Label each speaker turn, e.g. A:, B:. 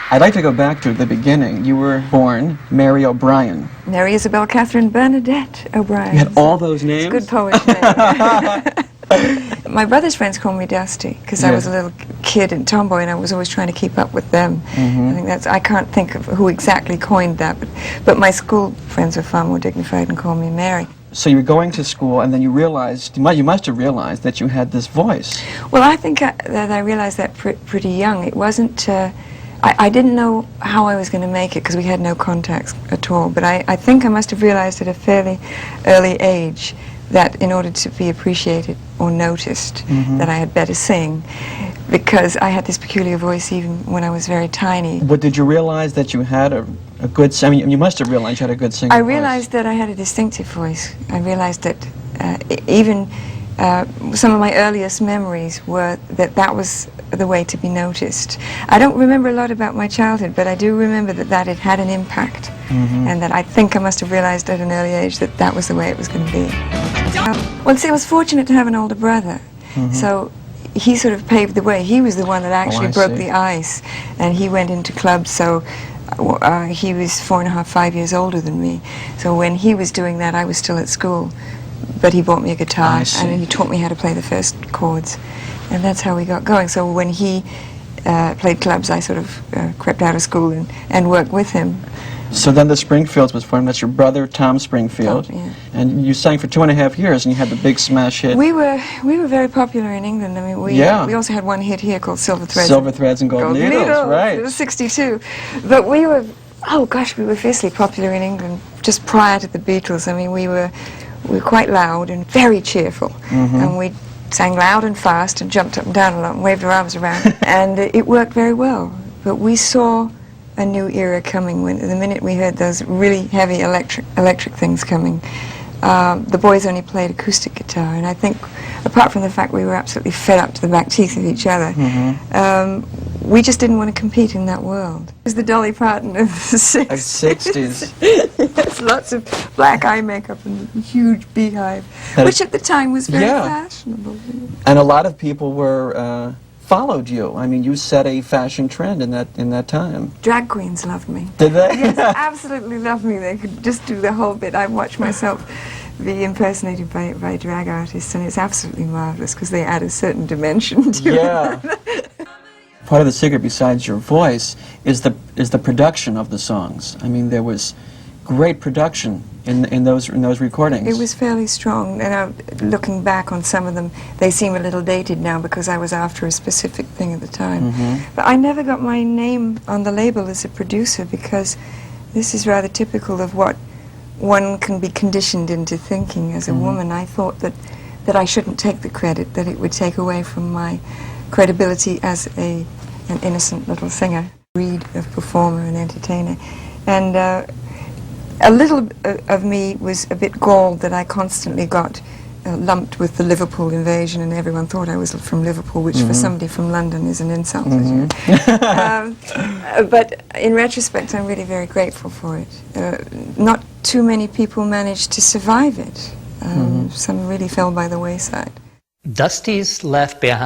A: I'd like to go back to the beginning. You were born Mary O'Brien.
B: Mary Isabel Catherine Bernadette O'Brien.
A: You had all those names?
B: It's a good poet's name. My brother's friends called me Dusty because I was a little kid and tomboy, and I was always trying to keep up with them. I think I can't think of who exactly coined that, but my school friends were far more dignified and called me Mary.
A: So you were going to school, and then you realized, you must have realized that you had this voice.
B: Well, I think that I realized that pretty young. It wasn't, I didn't know how I was going to make it because we had no contacts at all, but I think I must have realized at a fairly early age that in order to be appreciated or noticed, that I had better sing, because I had this peculiar voice even when I was very tiny.
A: But did you realize that you had a good, I mean, you must have realized you had a good singing voice.
B: I realized that I had a distinctive voice. I realized that even some of my earliest memories were that was the way to be noticed. I don't remember a lot about my childhood, but I do remember that it had an impact, and that I think I must have realized at an early age that that was the way it was going to be. Well, see, I was fortunate to have an older brother, so he sort of paved the way. He was the one that actually broke the ice, and he went into clubs, so he was 4.5, 5 years older than me. So when he was doing that, I was still at school, but he bought me a guitar, and he taught me how to play the first chords, and that's how we got going. So when he played clubs, I sort of crept out of school and worked with him.
A: So then the Springfields was formed. That's your brother, Tom Springfield.
B: Tom, yeah.
A: And you sang for 2.5 years, and you had the big smash hit.
B: We were very popular in England. I mean, we also had one hit here called Silver Threads.
A: Silver Threads and Gold Needles, right.
B: It was 62. But we were, oh gosh, we were fiercely popular in England just prior to the Beatles. I mean, we were quite loud and very cheerful. And we sang loud and fast and jumped up and down a lot and waved our arms around. And it worked very well. But we saw a new era coming the minute we heard those really heavy electric things coming. The boys only played acoustic guitar, and I think, apart from the fact we were absolutely fed up to the back teeth of each other, we just didn't want to compete in that world. It was the Dolly Parton of the 60s. Yes, lots of black eye makeup and a huge beehive, which at the time was very fashionable.
A: And a lot of people were followed you. I mean, you set a fashion trend in that time.
B: Drag queens loved me.
A: Did they?
B: Yes, absolutely loved me. They could just do the whole bit. I watched myself be impersonated by drag artists, and it's absolutely marvelous because they add a certain dimension to it.
A: Part of the secret, besides your voice, is the production of the songs. I mean, there was great production in those recordings.
B: It was fairly strong, and looking back on some of them, they seem a little dated now because I was after a specific thing at the time. But I never got my name on the label as a producer because this is rather typical of what one can be conditioned into thinking as a woman. I thought that I shouldn't take the credit, that it would take away from my credibility as an innocent little singer, breed of performer and entertainer. And a little of me was a bit galled that I constantly got lumped with the Liverpool invasion, and everyone thought I was from Liverpool, which for somebody from London is an insult. But in retrospect, I'm really very grateful for it. Not too many people managed to survive it. Some really fell by the wayside.
C: Dusty's left behind